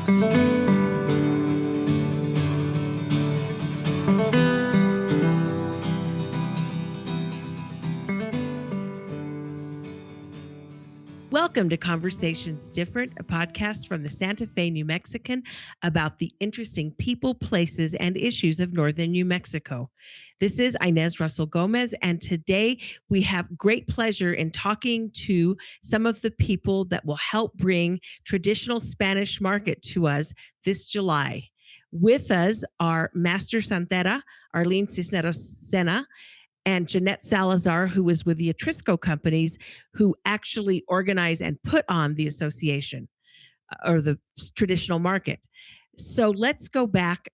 Welcome to Conversations Different, a podcast from the Santa Fe New Mexican about the interesting people, places, and issues of northern New Mexico. This is Inez Russell Gomez, and today we have great pleasure in talking to some of the people that will help bring traditional Spanish market to us this July. With us are Master Santera, Arlene Cisneros Sena, and Jeanette Salazar, who was with the Atrisco Companies, who actually organize and put on the association or the traditional market. So let's go back,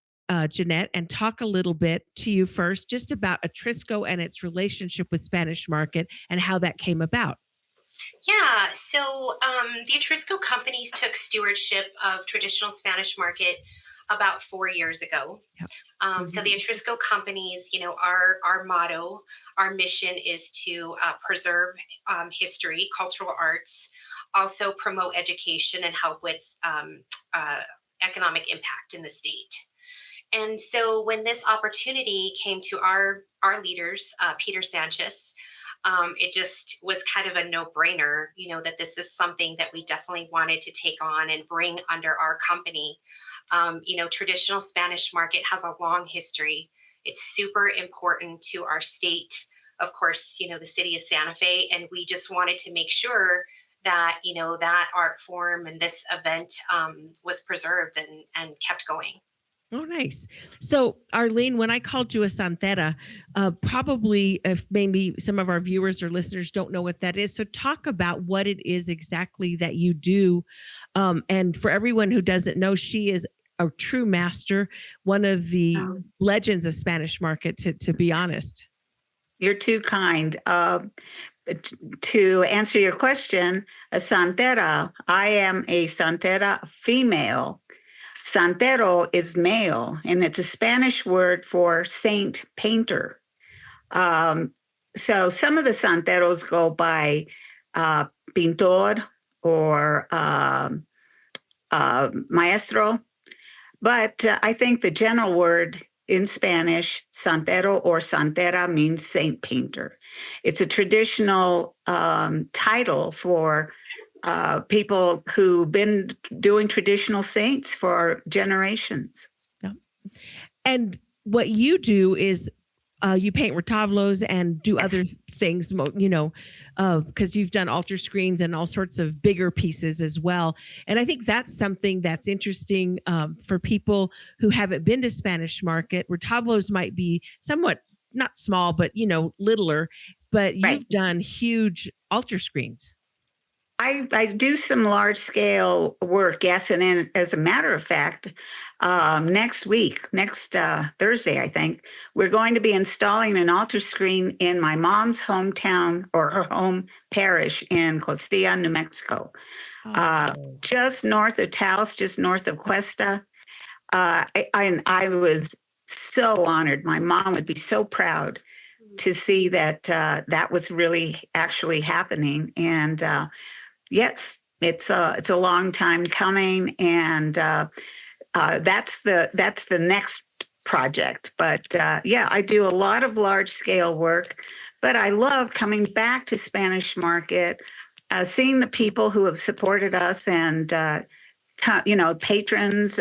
Jeanette, and talk a little bit to you first, just about Atrisco and its relationship with Spanish market and how that came about. Yeah, so the Atrisco Companies took stewardship of traditional Spanish market about 4 years ago. Yep. So the Atrisco Companies, our motto, our mission is to preserve history, cultural arts, also promote education and help with economic impact in the state. And so when this opportunity came to our leaders, Peter Sanchez, it just was kind of a no-brainer, that this is something that we definitely wanted to take on and bring under our company. Traditional Spanish market has a long history. It's super important to our state, of course, the city of Santa Fe, and we just wanted to make sure that, that art form and this event was preserved and kept going. Oh, nice. So, Arlene, when I called you a santera, probably if maybe some of our viewers or listeners don't know what that is. So talk about what it is exactly that you do. And for everyone who doesn't know, she is a true master, one of the legends of Spanish market, to be honest. You're too kind. To answer your question, a santera, I am a santera female. Santero is male, and it's a Spanish word for saint painter. So some of the santeros go by pintor or maestro, but I think the general word in Spanish, santero or santera, means saint painter. It's a traditional title for people who've been doing traditional saints for generations. Yeah. And what you do is you paint retablos and do other things, because you've done altar screens and all sorts of bigger pieces as well. And I think that's something that's interesting for people who haven't been to Spanish market. Retablos might be somewhat not small, but, littler, but you've done huge altar screens. I do some large scale work, yes. And as a matter of fact, next Thursday, I think, we're going to be installing an altar screen in my mom's hometown or her home parish in Costilla, New Mexico, just north of Taos, just north of Cuesta. I was so honored. My mom would be so proud to see that that was really actually happening. And yes, it's a long time coming, and that's the next project. But I do a lot of large scale work. But I love coming back to Spanish market, seeing the people who have supported us and patrons,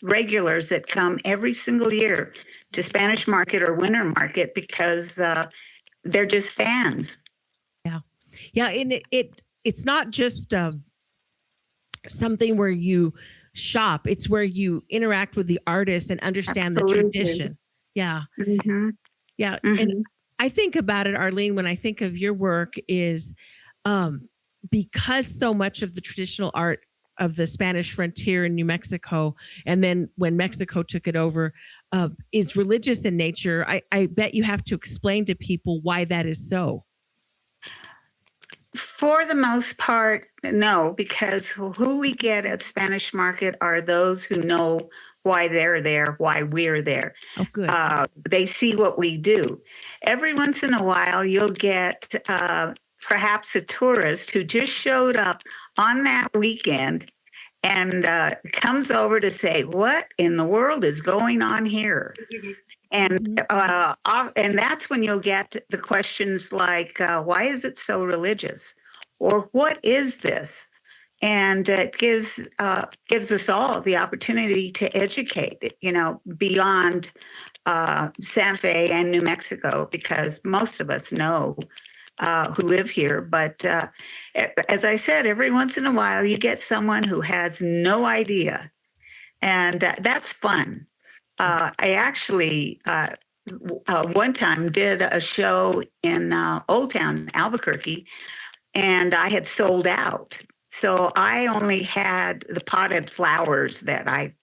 regulars that come every single year to Spanish market or winter market because they're just fans. Yeah, and it's not just something where you shop. It's where you interact with the artists and understand the tradition. Yeah. Mm-hmm. Yeah. Mm-hmm. And I think about it, Arlene, when I think of your work is because so much of the traditional art of the Spanish frontier in New Mexico, and then when Mexico took it over, is religious in nature. I bet you have to explain to people why that is so. For the most part, no, because who we get at Spanish market are those who know why they're there, why we're there. Oh, good. They see what we do. Every once in a while, you'll get perhaps a tourist who just showed up on that weekend and comes over to say, "What in the world is going on here?" And that's when you'll get the questions like, "Why is it so religious?" or "What is this?" And it gives us all the opportunity to educate, beyond Santa Fe and New Mexico, because most of us know who live here. But as I said, every once in a while, you get someone who has no idea, and that's fun. I actually one time did a show in Old Town, Albuquerque, and I had sold out. So I only had the potted flowers that I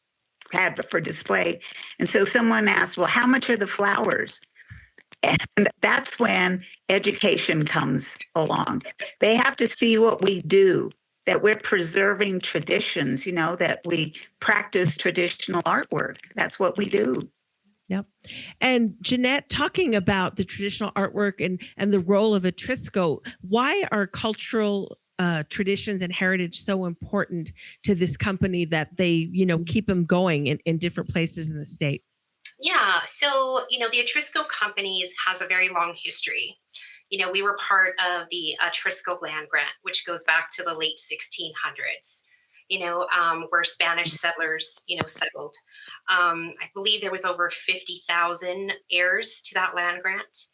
had for display. And so someone asked, "Well, how much are the flowers?" And that's when education comes along. They have to see what we do, that we're preserving traditions, that we practice traditional artwork. That's what we do. Yep. And Jeanette, talking about the traditional artwork and the role of Atrisco, why are cultural traditions and heritage so important to this company that they, keep them going in different places in the state? Yeah, so the Atrisco Companies has a very long history. We were part of the Atrisco land grant, which goes back to the late 1600s. Where Spanish settlers, settled. I believe there was over 50,000 heirs to that land grant.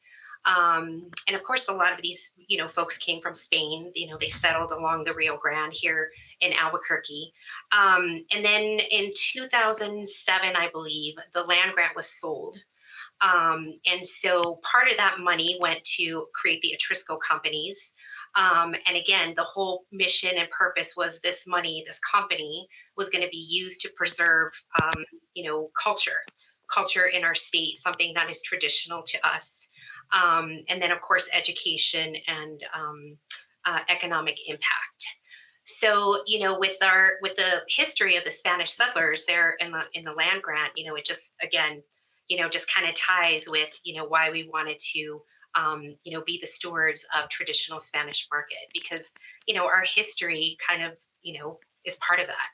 And of course, a lot of these, folks came from Spain. They settled along the Rio Grande here in Albuquerque. And then in 2007, I believe, the land grant was sold. And so part of that money went to create the Atrisco Companies. And again, the whole mission and purpose was this money, this company was going to be used to preserve, culture in our state, something that is traditional to us. And then, of course, education and economic impact. So, with the history of the Spanish settlers there in the land grant, it just again, just kind of ties with why we wanted to be the stewards of traditional Spanish market, because our history kind of is part of that.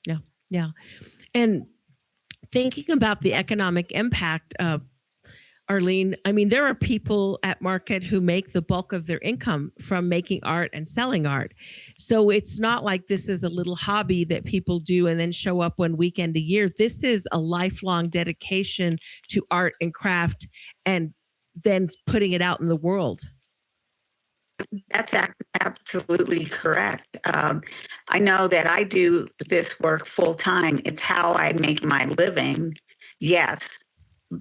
Yeah, yeah. And thinking about the economic impact, Arlene, I mean, there are people at market who make the bulk of their income from making art and selling art. So it's not like this is a little hobby that people do and then show up one weekend a year. This is a lifelong dedication to art and craft and then putting it out in the world. That's absolutely correct. I know that I do this work full time. It's how I make my living. Yes,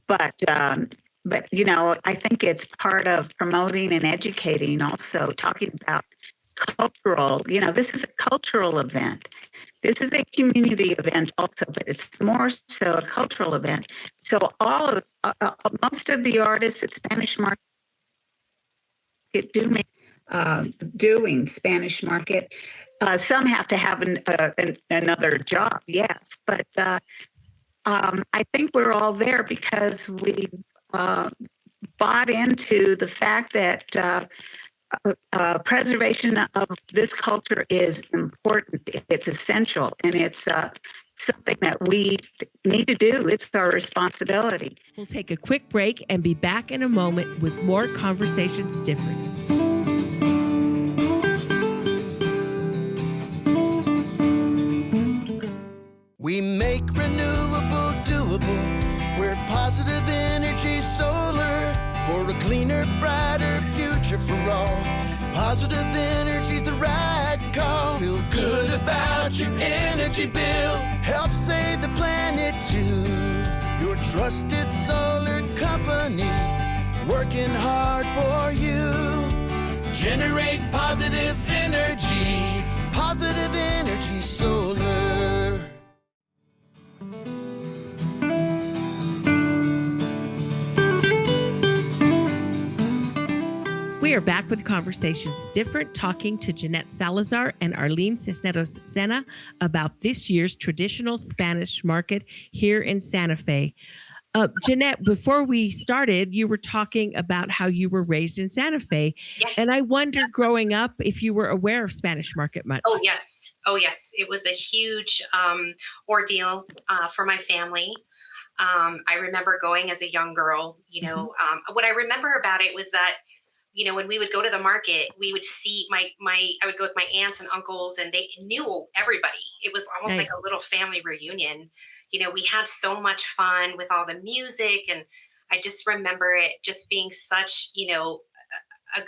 but I think it's part of promoting and educating. Also, talking about cultural. This is a cultural event. This is a community event also, but it's more so a cultural event. So most of the artists at Spanish Market do make. Doing Spanish market. Some have to have another job, yes, but I think we're all there because we bought into the fact that preservation of this culture is important. It's essential, and it's something that we need to do. It's our responsibility. We'll take a quick break and be back in a moment with more Conversations Different. We make renewable doable. We're positive energy solar for a cleaner, brighter future for all. Positive energy's the right call. Feel good about your energy bill. Help save the planet too. Your trusted solar company, working hard for you. Generate positive energy. Positive energy solar. We are back with Conversations Different, talking to Jeanette Salazar and Arlene Cisneros Sena about this year's traditional Spanish market here in Santa Fe. Jeanette, before we started, you were talking about how you were raised in Santa Fe. Yes. And I wondered growing up if you were aware of Spanish Market much. Oh, yes. Oh, yes. It was a huge ordeal for my family. I remember going as a young girl, what I remember about it was that, when we would go to the market, we would see I would go with my aunts and uncles, and they knew everybody. It was almost like a little family reunion. We had so much fun with all the music, and I just remember it just being such,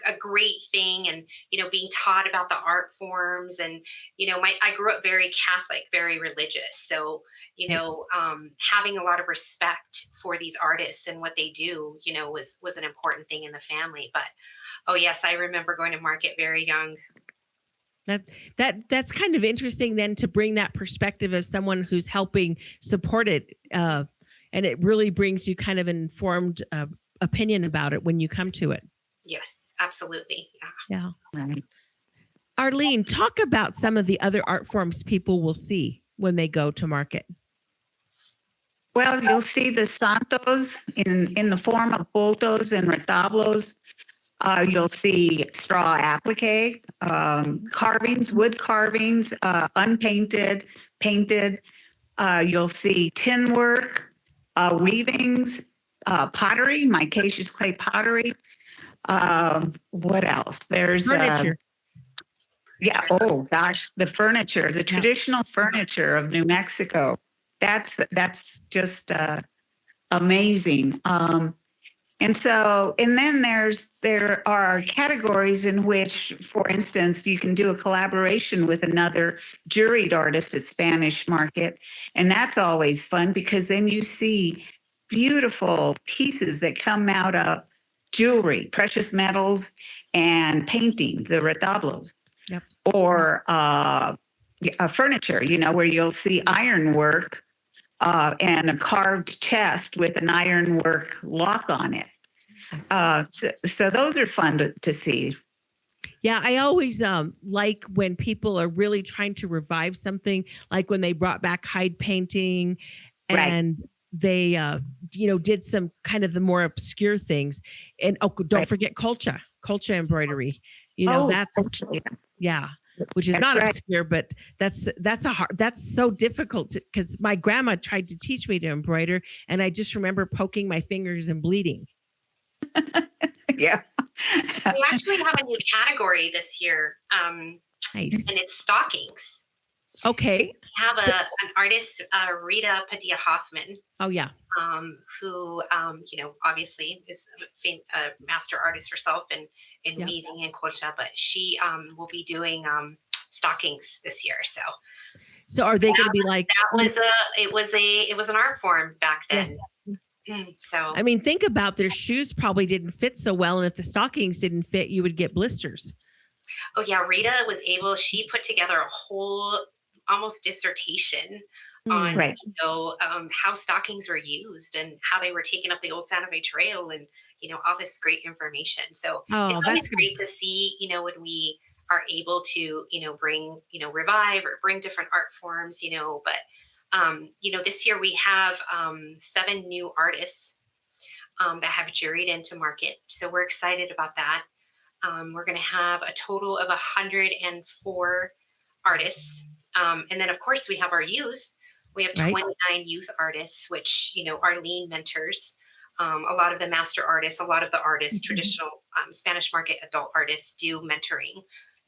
a great thing, and being taught about the art forms, and I grew up very Catholic, very religious, so having a lot of respect for these artists and what they do was an important thing in the family. But oh yes, I remember going to market very young. That's kind of interesting then, to bring that perspective of someone who's helping support it, and it really brings you kind of an informed opinion about it when you come to it. Yes, absolutely. Yeah. Right. Arlene, talk about some of the other art forms people will see when they go to market. Well, you'll see the santos in the form of bultos and retablos. You'll see straw applique, carvings, wood carvings, unpainted, painted. You'll see tin work, weavings, pottery, micaceous clay pottery. What else? There's Furniture. Yeah. Oh gosh, the furniture, the traditional furniture of New Mexico. That's just amazing. And then there are categories in which, for instance, you can do a collaboration with another juried artist at Spanish Market. And that's always fun, because then you see beautiful pieces that come out of jewelry, precious metals, and painting, the retablos. Yep. Or furniture, where you'll see ironwork and a carved chest with an ironwork lock on it. So those are fun to see. Yeah, I always like when people are really trying to revive something, like when they brought back hide painting, and they did some kind of the more obscure things. And don't forget colcha embroidery. That's which is not obscure, but that's so difficult, because my grandma tried to teach me to embroider, and I just remember poking my fingers and bleeding. Yeah. We actually have a new category this year. Nice. And it's stockings. Okay. We have an artist, Rita Padilla Hoffman. Oh yeah. Who obviously is a master artist herself in weaving and colcha, but she will be doing stockings this year. So are they going to be like it was an art form back then. Yes. So I mean, think about, their shoes probably didn't fit so well, and if the stockings didn't fit, you would get blisters. Oh yeah, Rita she put together a whole almost dissertation on how stockings were used and how they were taking up the old Santa Fe Trail, and all this great information. So it's always great to see when we are able to bring revive or bring different art forms, but this year we have 7 new artists that have juried into market, so we're excited about that. We're going to have a total of 104 artists, and then of course we have our youth. We have 29 youth artists, which Arlene mentors. A lot of the master artists, a lot of the artists, traditional Spanish Market adult artists, do mentoring.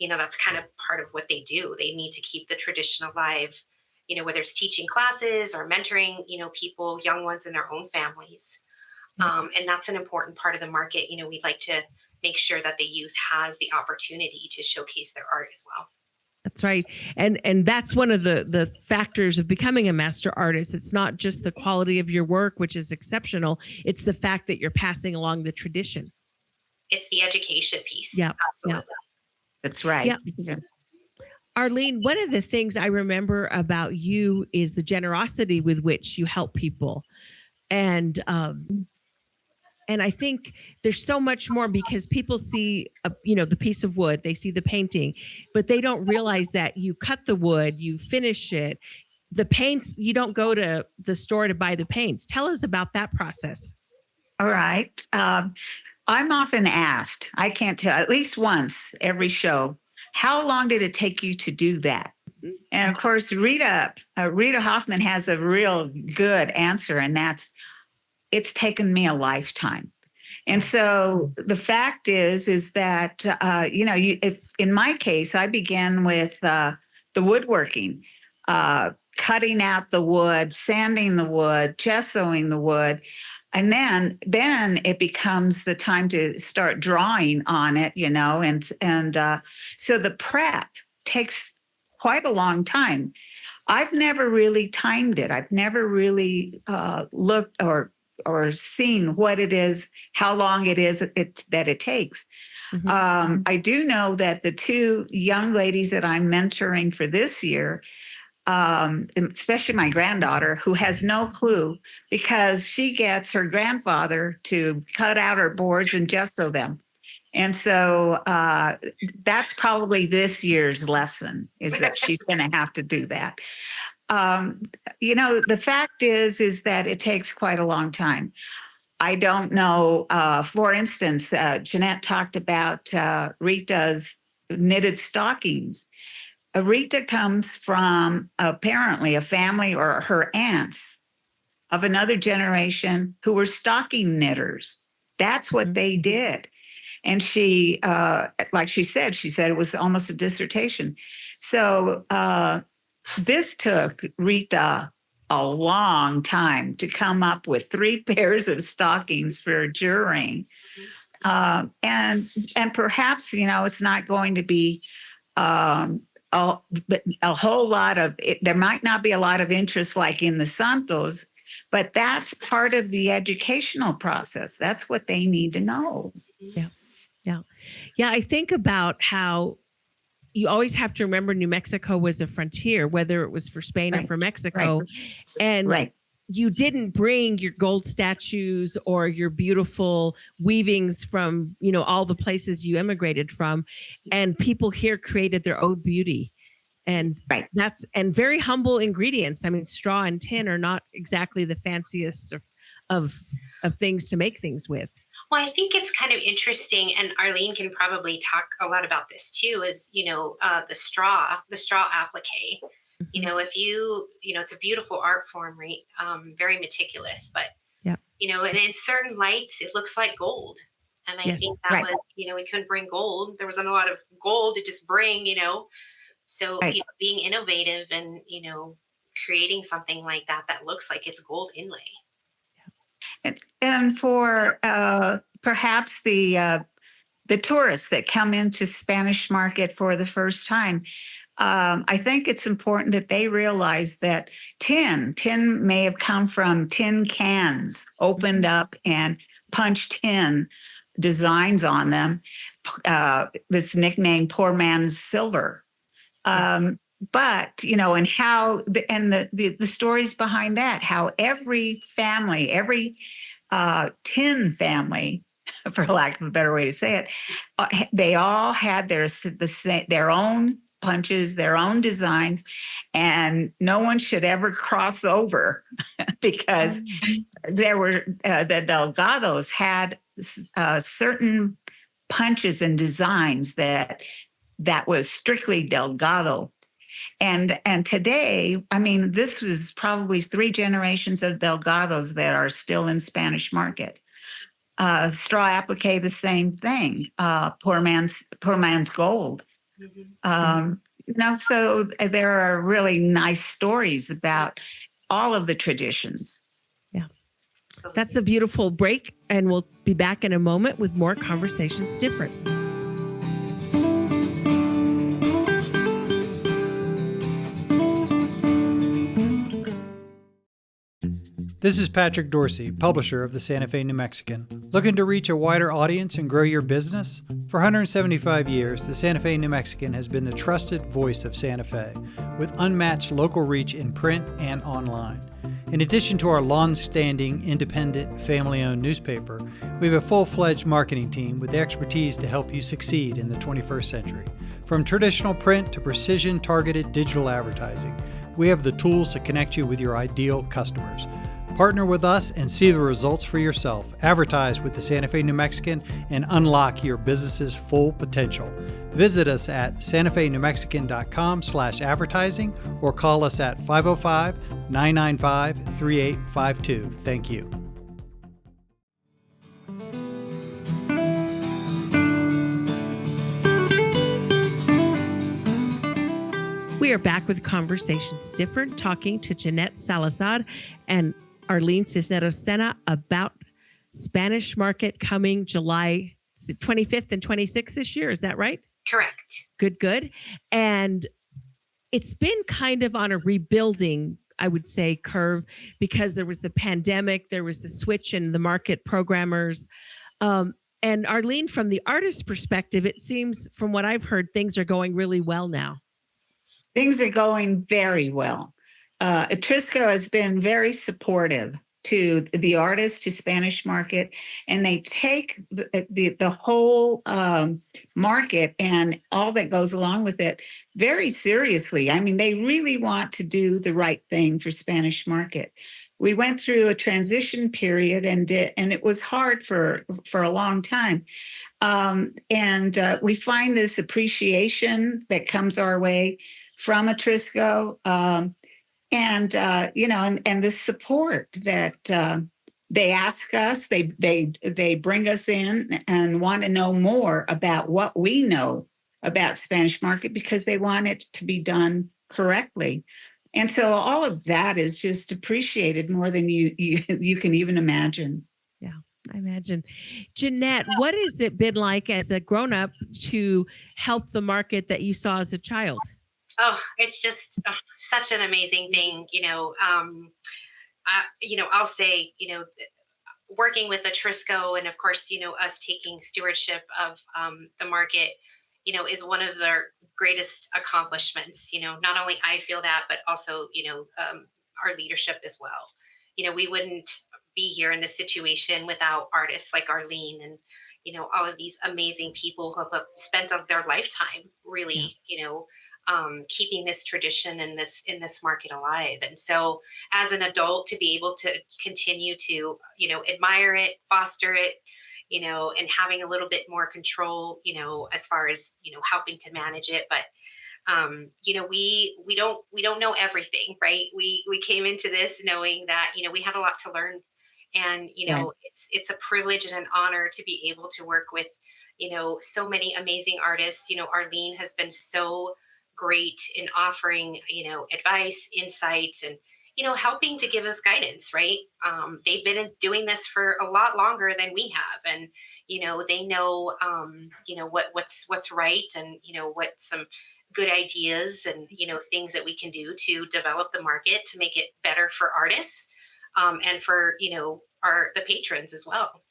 That's kind of part of what they do. They need to keep the tradition alive, whether it's teaching classes or mentoring, people, young ones in their own families. And that's an important part of the market. We'd like to make sure that the youth has the opportunity to showcase their art as well. That's right. And that's one of the factors of becoming a master artist. It's not just the quality of your work, which is exceptional. It's the fact that you're passing along the tradition. It's the education piece. Yeah. Absolutely. Yeah. That's right. Yeah. Arlene, one of the things I remember about you is the generosity with which you help people. And I think there's so much more, because people see, the piece of wood, they see the painting, but they don't realize that you cut the wood, you finish it, the paints, you don't go to the store to buy the paints. Tell us about that process. All right. I'm often asked, I can't tell, at least once every show, how long did it take you to do that? And of course, Rita Hoffman has a real good answer, and that's, it's taken me a lifetime. And so the fact is that, if in my case, I began with the woodworking, cutting out the wood, sanding the wood, gessoing the wood. And then it becomes the time to start drawing on it, and so the prep takes quite a long time. I've never really timed it. I've never really looked or seen what it is, how long it is that it takes. Mm-hmm. I do know that the two young ladies that I'm mentoring for this year, especially my granddaughter, who has no clue, because she gets her grandfather to cut out her boards and gesso them. And so that's probably this year's lesson, is that she's going to have to do that. The fact is that it takes quite a long time. I don't know. For instance, Jeanette talked about Rita's knitted stockings. Rita comes from apparently a family, or her aunts of another generation, who were stocking knitters. That's what they did. And she, like she said it was almost a dissertation. So this took Rita a long time to come up with 3 pairs of stockings for juring. And perhaps, it's not going to be but a whole lot of it. There might not be a lot of interest like in the Santos, but that's part of the educational process. That's what they need to know. Yeah. I think about how you always have to remember New Mexico was a frontier, whether it was for Spain or for Mexico. Right. And you didn't bring your gold statues or your beautiful weavings from, all the places you immigrated from. And people here created their own beauty. And and very humble ingredients. I mean, straw and tin are not exactly the fanciest of things to make things with. Well, I think it's kind of interesting, and Arlene can probably talk a lot about this too, is, the straw applique. If it's a beautiful art form, right? Very meticulous, but, and in certain lights, it looks like gold. And I think that was, we couldn't bring gold. There wasn't a lot of gold to just bring, So being innovative and, creating something like that looks like it's gold inlay. And for perhaps the tourists that come into Spanish Market for the first time, I think it's important that they realize that tin may have come from tin cans opened up and punched tin designs on them. This nickname, poor man's silver. But, and how, the stories behind that, how every family, every tin family, for lack of a better way to say it, they all had their own punches, their own designs, and no one should ever cross over because there were, the Delgados had certain punches and designs that was strictly Delgado. And today, I mean, this was probably 3 generations of Delgados that are still in Spanish Market. Straw applique, the same thing. Poor man's gold. So there are really nice stories about all of the traditions. Yeah, that's a beautiful break, and we'll be back in a moment with more Conversations Different. This is Patrick Dorsey, publisher of the Santa Fe New Mexican. Looking to reach a wider audience and grow your business? For 175 years, the Santa Fe New Mexican has been the trusted voice of Santa Fe, with unmatched local reach in print and online. In addition to our long-standing, independent, family-owned newspaper, we have a full-fledged marketing team with the expertise to help you succeed in the 21st century. From traditional print to precision-targeted digital advertising, we have the tools to connect you with your ideal customers. Partner with us and see the results for yourself. Advertise with the Santa Fe New Mexican and unlock your business's full potential. Visit us at santafenewmexican.com/advertising or call us at 505-995-3852. Thank you. We are back with Conversations Different, talking to Jeanette Salazar and Arlene Cisneros Sena about Spanish Market coming July 25th and 26th this year. Is that right? Correct. Good. And it's been kind of on a rebuilding, I would say, curve, because there was the pandemic, there was the switch in the market programmers. And Arlene, from the artist perspective, it seems from what I've heard, things are going really well now. Things are going very well. Atrisco has been very supportive to the artists, to Spanish Market, and they take the whole market and all that goes along with it very seriously. I mean, they really want to do the right thing for Spanish Market. We went through a transition period, and it was hard for a long time. We find this appreciation that comes our way from Atrisco, and the support that they ask us, they bring us in and want to know more about what we know about Spanish Market, because they want it to be done correctly. And so all of that is just appreciated more than you can even imagine. Yeah, I imagine. Jeanette, what has it been like as a grown-up to help the market that you saw as a child? Oh, it's just such an amazing thing. I'll say, working with Atrisco, and of course, us taking stewardship of the market, is one of their greatest accomplishments. Not only I feel that, but also, our leadership as well. We wouldn't be here in this situation without artists like Arlene and, all of these amazing people who have spent their lifetime really, keeping this tradition and in this market alive. And so as an adult, to be able to continue to, admire it, foster it, and having a little bit more control, as far as, helping to manage it. But, we don't know everything, right? We came into this knowing that, we had a lot to learn, and, it's a privilege and an honor to be able to work with, so many amazing artists. Arlene has been so great in offering, advice, insights, and, helping to give us guidance, right? They've been doing this for a lot longer than we have. And, they know, what's right, and, what some good ideas and, things that we can do to develop the market to make it better for artists, and for, the patrons as well.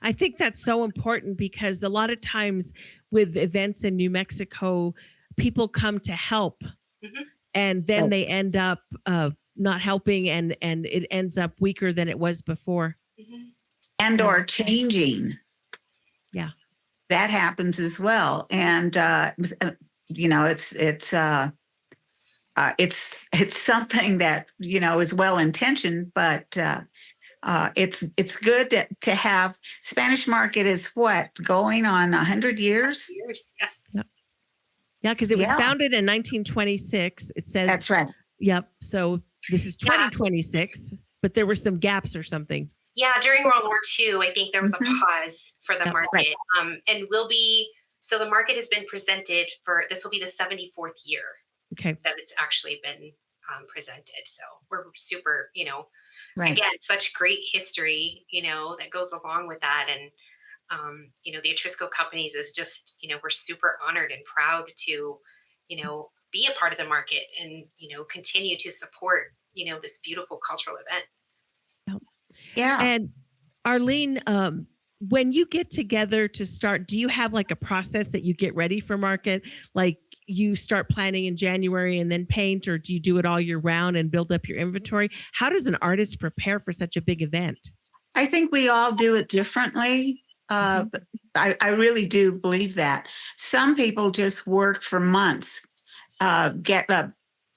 I think that's so important, because a lot of times with events in New Mexico, people come to help, and then they end up not helping, and it ends up weaker than it was before. And or changing. Yeah. That happens as well. And, it's something that, is well-intentioned, but it's good to have. Spanish Market is what, going on 100 years? Years, yes. Yeah, because it was founded in 1926. It says That's right. Yep. So this is 2026, but there were some gaps or something. Yeah, during World War II, I think there was a pause for the market, right. And so the market has been presented this will be the 74th year that it's actually been presented. So we're super, Right. again, such great history, that goes along with that. And, the Atrisco Companies is just, we're super honored and proud to, be a part of the market and, continue to support, this beautiful cultural event. Yeah. And Arlene, when you get together to start, do you have like a process that you get ready for market? Like you start planning in January and then paint, or do you do it all year round and build up your inventory? How does an artist prepare for such a big event? I think we all do it differently. But I really do believe that. Some people just work for months,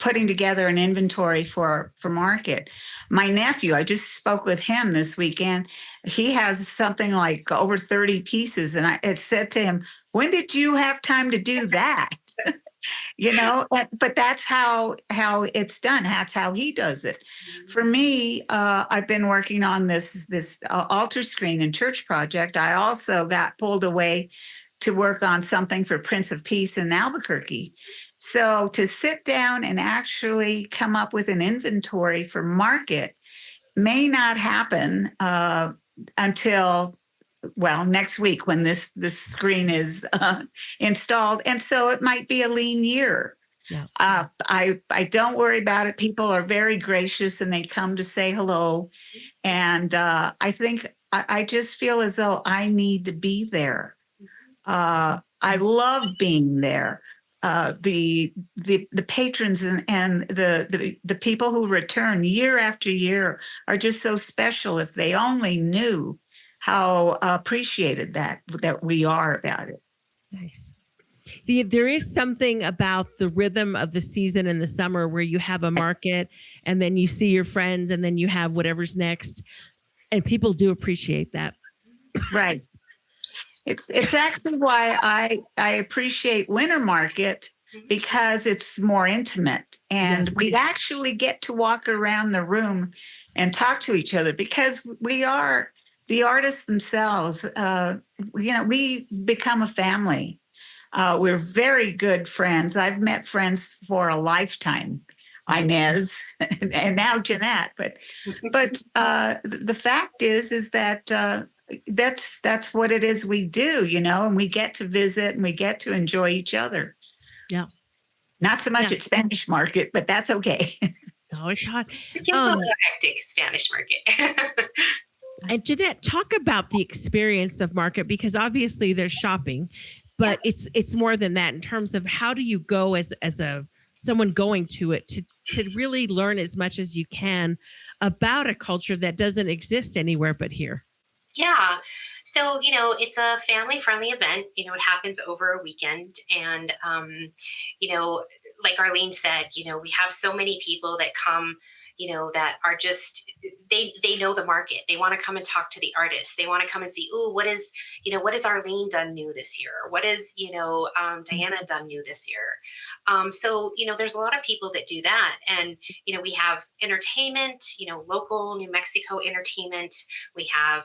putting together an inventory for market. My nephew, I just spoke with him this weekend. He has something like over 30 pieces. And I said to him, when did you have time to do that? But that's how it's done. That's how he does it. For me, I've been working on this altar screen and church project. I also got pulled away to work on something for Prince of Peace in Albuquerque. So to sit down and actually come up with an inventory for market may not happen until next week when this screen is installed. And so it might be a lean year. Yeah. I don't worry about it. People are very gracious and they come to say hello. And I think I just feel as though I need to be there. I love being there. The patrons and the people who return year after year are just so special. If they only knew how appreciated that we are about it. Nice. There is something about the rhythm of the season in the summer where you have a market and then you see your friends and then you have whatever's next. And people do appreciate that. Right. It's actually why I appreciate winter market, because it's more intimate and we actually get to walk around the room and talk to each other, because we are the artists themselves. We become a family. We're very good friends. I've met friends for a lifetime, Inez, and now Jeanette. But the fact is that that's what it is we do, and we get to visit and we get to enjoy each other. Yeah. Not so much at Spanish market, but that's okay. Oh, it's hot. It gets a little hectic, Spanish market. And Jeanette, talk about the experience of market, because obviously there's shopping, but it's more than that in terms of how do you go as someone going to it to really learn as much as you can about a culture that doesn't exist anywhere but here. Yeah. So, it's a family-friendly event. It happens over a weekend. And, like Arlene said, we have so many people that come, that are just, they know the market. They want to come and talk to the artists. They want to come and see, what is Arlene done new this year? What is, Diana done new this year? So, there's a lot of people that do that. And, we have entertainment, local New Mexico entertainment. We have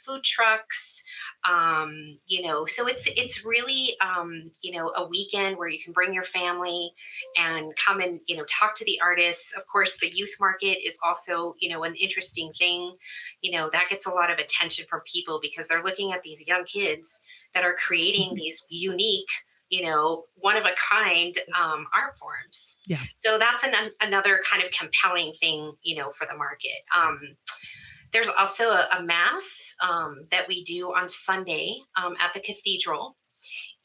food trucks, so it's really, a weekend where you can bring your family and come and, talk to the artists. Of course, the youth market is also, an interesting thing. That gets a lot of attention from people because they're looking at these young kids that are creating these unique, one of a kind art forms. Yeah. So that's another kind of compelling thing, for the market. There's also a mass that we do on Sunday at the cathedral.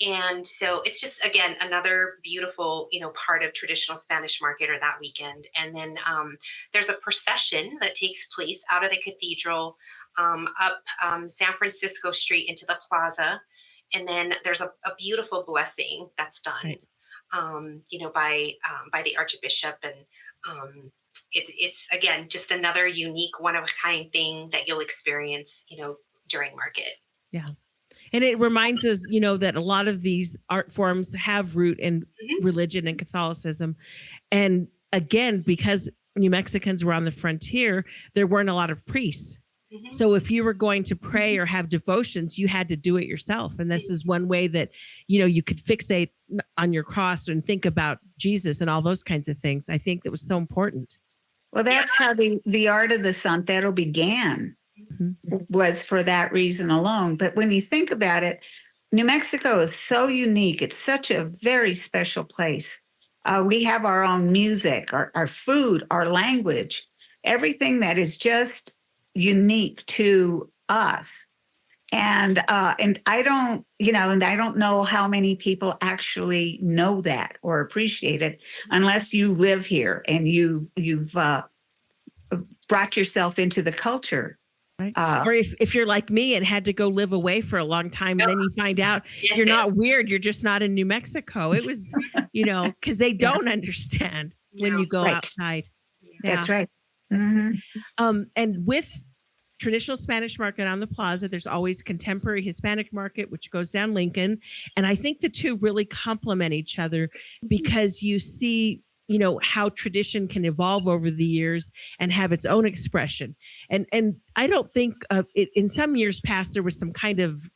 And so it's just, again, another beautiful, part of traditional Spanish market or that weekend. And then there's a procession that takes place out of the cathedral up San Francisco Street into the plaza. And then there's a beautiful blessing that's done, by the Archbishop. And it's, again, just another unique, one-of-a-kind thing that you'll experience, during market. Yeah. And it reminds us, that a lot of these art forms have root in religion and Catholicism. And again, because New Mexicans were on the frontier, there weren't a lot of priests. Mm-hmm. So if you were going to pray or have devotions, you had to do it yourself. And this is one way that, you could fixate on your cross and think about Jesus and all those kinds of things. I think that was so important. Well, that's how the art of the santero began. Was for that reason alone. But when you think about it, New Mexico is so unique. It's such a very special place. We have our own music, our food, our language, everything that is just unique to us. And I don't, and I don't know how many people actually know that or appreciate it unless you live here and you've brought yourself into the culture. Right. Or if you're like me and had to go live away for a long time, and then you find out you're not weird, you're just not in New Mexico. It was, because they don't understand. when No. you go Right. outside. That's Yeah. right. Mhm. And with traditional Spanish market on the plaza, there's always contemporary Hispanic market, which goes down Lincoln. And I think the two really complement each other because you see, how tradition can evolve over the years and have its own expression. And I don't think it, in some years past, there was some kind of,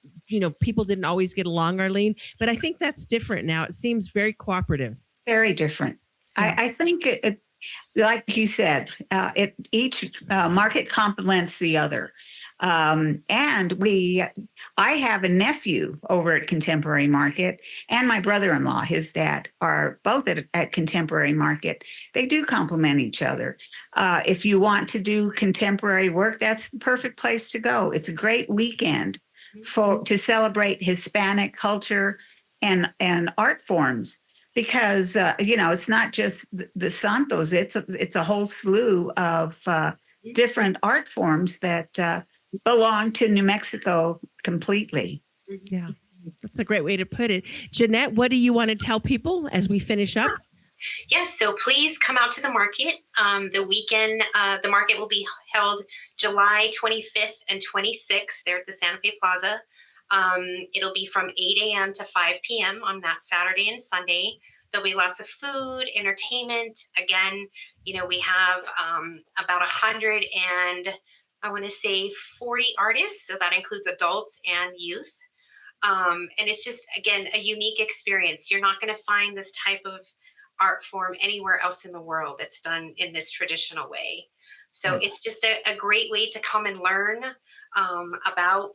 people didn't always get along, Arlene, but I think that's different now. It seems very cooperative. Very different. Yeah. I think it, like you said, each market complements the other. And I have a nephew over at Contemporary Market, and my brother-in-law, his dad, are both at Contemporary Market. They do complement each other. If you want to do contemporary work, that's the perfect place to go. It's a great weekend to celebrate Hispanic culture and art forms. Because it's not just the Santos; it's a whole slew of different art forms that belong to New Mexico completely. Yeah, that's a great way to put it. Jeanette, what do you want to tell people as we finish up? Yes, so please come out to the market. The weekend, the market will be held July 25th and 26th there at the Santa Fe Plaza. It'll be from 8 a.m. to 5 p.m. on that Saturday and Sunday. There'll be lots of food, entertainment. Again, we have about 100 and I want to say 40 artists. So that includes adults and youth. And it's just, again, a unique experience. You're not going to find this type of art form anywhere else in the world that's done in this traditional way. So it's just a great way to come and learn about,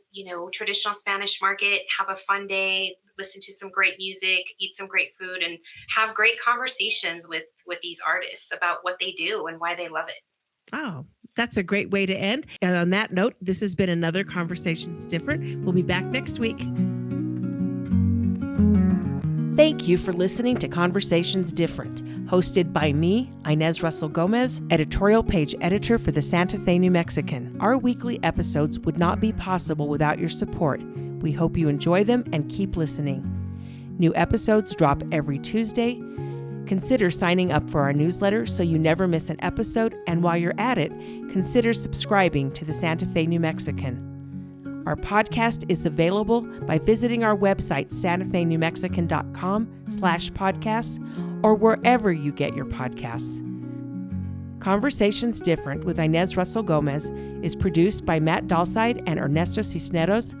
traditional Spanish market, have a fun day, listen to some great music, eat some great food, and have great conversations with these artists about what they do and why they love it. Oh, that's a great way to end. And on that note, this has been another Conversations Different. We'll be back next week. Thank you for listening to Conversations Different, hosted by me, Inez Russell Gomez, editorial page editor for the Santa Fe New Mexican. Our weekly episodes would not be possible without your support. We hope you enjoy them and keep listening. New episodes drop every Tuesday. Consider signing up for our newsletter so you never miss an episode, and while you're at it, consider subscribing to the Santa Fe New Mexican. Our podcast is available by visiting our website, santaFeNewMexican.com/podcasts, or wherever you get your podcasts. Conversations Different with Inez Russell Gomez is produced by Matt Dalside and Ernesto Cisneros,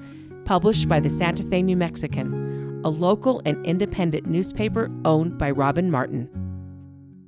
published by the Santa Fe New Mexican, a local and independent newspaper owned by Robin Martin.